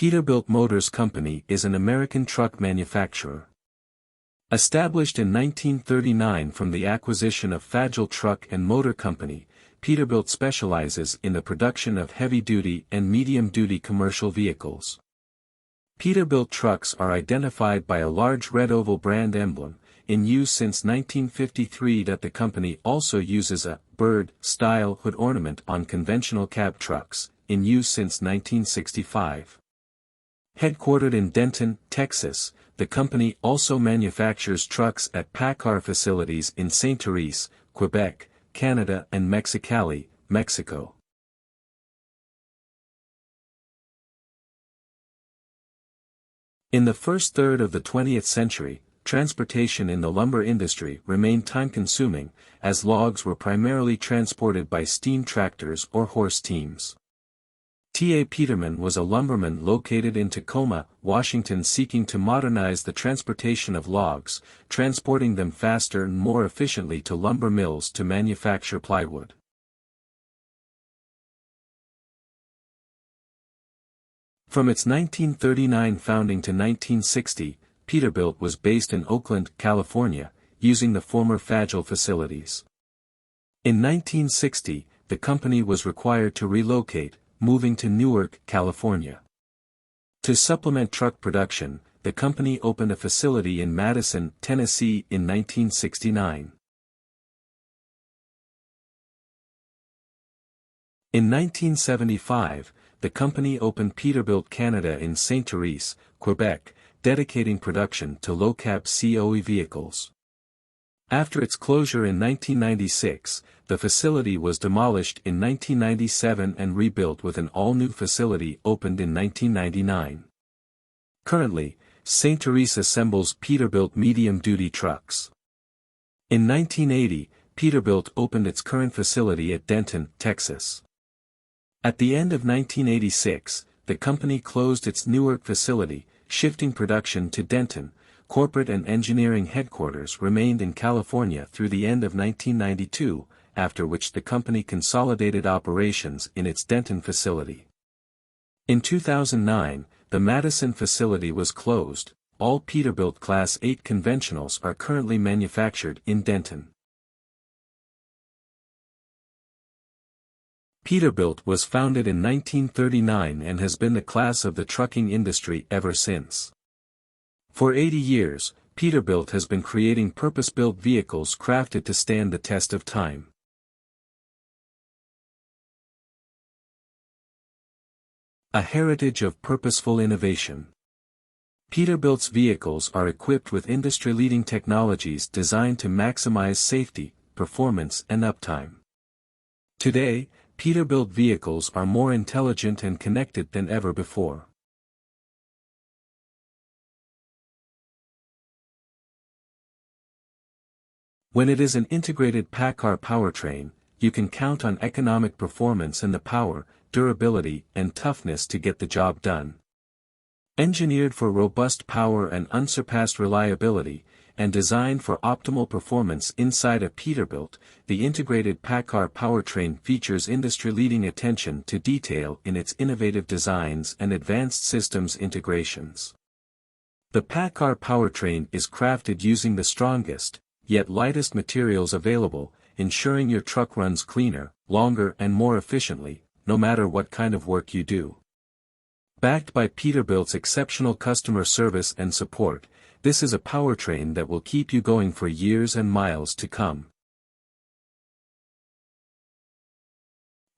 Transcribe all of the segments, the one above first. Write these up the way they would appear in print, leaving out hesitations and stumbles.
Peterbilt Motors Company is an American truck manufacturer. Established in 1939 from the acquisition of Fagel Truck and Motor Company, Peterbilt specializes in the production of heavy-duty and medium-duty commercial vehicles. Peterbilt trucks are identified by a large red oval brand emblem, in use since 1953. That the company also uses a bird-style hood ornament on conventional cab trucks, in use since 1965. Headquartered in Denton, Texas, the company also manufactures trucks at PACCAR facilities in Saint-Therese, Quebec, Canada and Mexicali, Mexico. In the first third of the 20th century, transportation in the lumber industry remained time-consuming, as logs were primarily transported by steam tractors or horse teams. T.A. Peterman was a lumberman located in Tacoma, Washington, seeking to modernize the transportation of logs, transporting them faster and more efficiently to lumber mills to manufacture plywood. From its 1939 founding to 1960, Peterbilt was based in Oakland, California, using the former Fagel facilities. In 1960, the company was required to relocate, moving to Newark, California. To supplement truck production, the company opened a facility in Madison, Tennessee in 1969. In 1975, the company opened Peterbilt Canada in Saint-Therese, Quebec, dedicating production to low-cab COE vehicles. After its closure in 1996, the facility was demolished in 1997 and rebuilt with an all-new facility opened in 1999. Currently, Saint-Therese assembles Peterbilt medium-duty trucks. In 1980, Peterbilt opened its current facility at Denton, Texas. At the end of 1986, the company closed its Newark facility, shifting production to Denton. Corporate and engineering headquarters remained in California through the end of 1992, after which the company consolidated operations in its Denton facility. In 2009, the Madison facility was closed. All Peterbilt Class 8 conventionals are currently manufactured in Denton. Peterbilt was founded in 1939 and has been the class of the trucking industry ever since. For 80 years, Peterbilt has been creating purpose-built vehicles crafted to stand the test of time. A heritage of purposeful innovation. Peterbilt's vehicles are equipped with industry-leading technologies designed to maximize safety, performance and uptime. Today, Peterbilt vehicles are more intelligent and connected than ever before. When it is an integrated PACCAR powertrain, you can count on economic performance and the power, durability, and toughness to get the job done. Engineered for robust power and unsurpassed reliability, and designed for optimal performance inside a Peterbilt, the integrated PACCAR powertrain features industry-leading attention to detail in its innovative designs and advanced systems integrations. The PACCAR powertrain is crafted using the strongest, yet lightest materials available, ensuring your truck runs cleaner, longer and more efficiently, no matter what kind of work you do. Backed by Peterbilt's exceptional customer service and support, this is a powertrain that will keep you going for years and miles to come.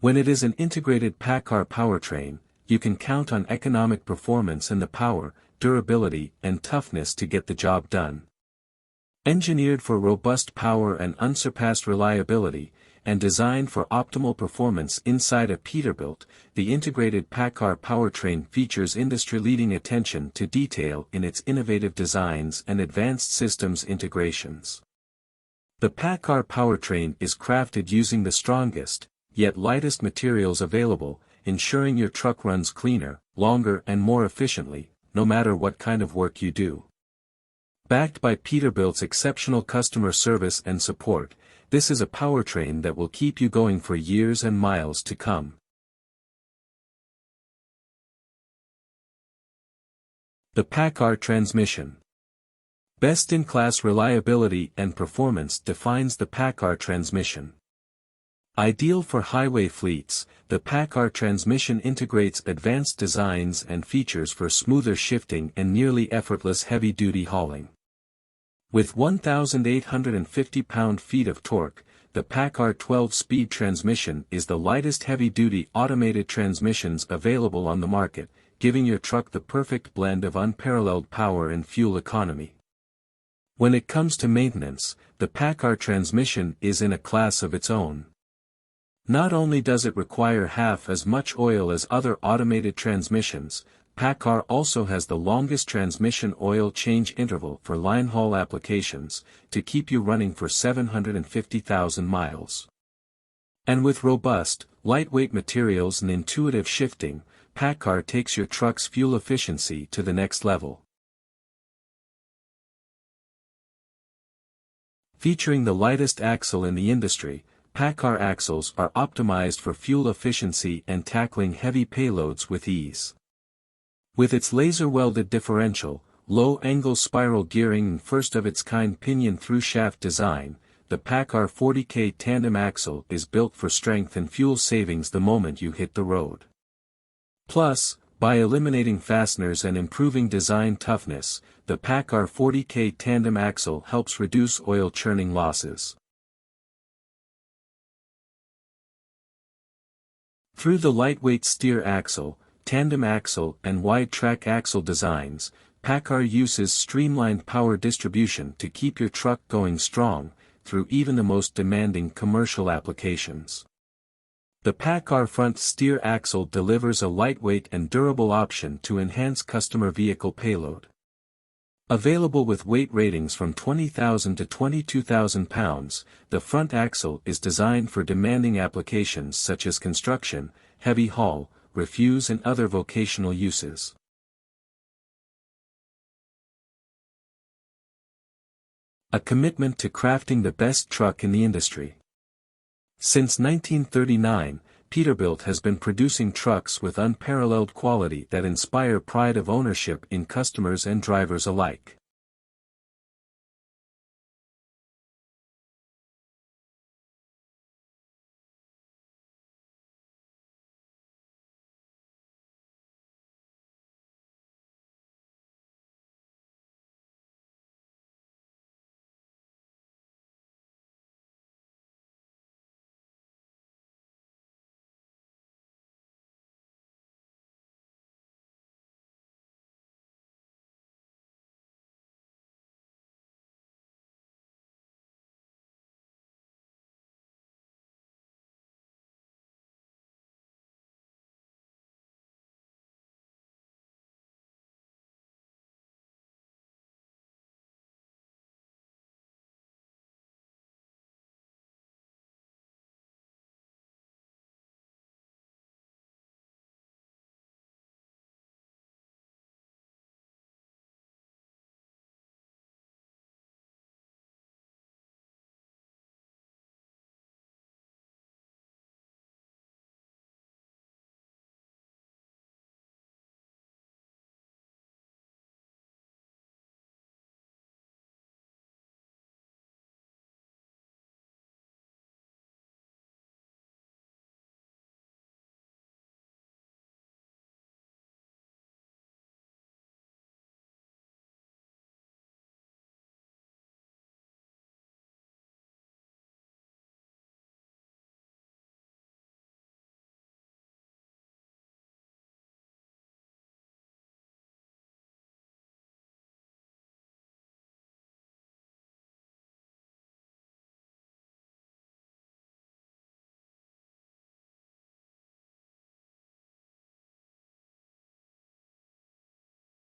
When it is an integrated PACCAR powertrain, you can count on economic performance and the power, durability and toughness to get the job done. Engineered for robust power and unsurpassed reliability, and designed for optimal performance inside a Peterbilt, the integrated PACCAR powertrain features industry-leading attention to detail in its innovative designs and advanced systems integrations. The PACCAR powertrain is crafted using the strongest, yet lightest materials available, ensuring your truck runs cleaner, longer and more efficiently, no matter what kind of work you do. Backed by Peterbilt's exceptional customer service and support, this is a powertrain that will keep you going for years and miles to come. The PACCAR transmission. Best-in-class reliability and performance defines the PACCAR transmission. Ideal for highway fleets, the PACCAR transmission integrates advanced designs and features for smoother shifting and nearly effortless heavy-duty hauling. With 1,850 pound-feet of torque, the PACCAR 12-speed transmission is the lightest heavy-duty automated transmissions available on the market, giving your truck the perfect blend of unparalleled power and fuel economy. When it comes to maintenance, the PACCAR transmission is in a class of its own. Not only does it require half as much oil as other automated transmissions, PACCAR also has the longest transmission oil change interval for line haul applications, to keep you running for 750,000 miles. And with robust, lightweight materials and intuitive shifting, PACCAR takes your truck's fuel efficiency to the next level. Featuring the lightest axle in the industry, PACCAR axles are optimized for fuel efficiency and tackling heavy payloads with ease. With its laser-welded differential, low-angle spiral gearing and first-of-its-kind pinion through-shaft design, the PACCAR 40K tandem axle is built for strength and fuel savings the moment you hit the road. Plus, by eliminating fasteners and improving design toughness, the PACCAR 40K tandem axle helps reduce oil churning losses. Through the lightweight steer axle, tandem axle and wide track axle designs, PACCAR uses streamlined power distribution to keep your truck going strong, through even the most demanding commercial applications. The PACCAR front steer axle delivers a lightweight and durable option to enhance customer vehicle payload. Available with weight ratings from 20,000 to 22,000 pounds, the front axle is designed for demanding applications such as construction, heavy haul, refuse and other vocational uses. A commitment to crafting the best truck in the industry. Since 1939, Peterbilt has been producing trucks with unparalleled quality that inspire pride of ownership in customers and drivers alike.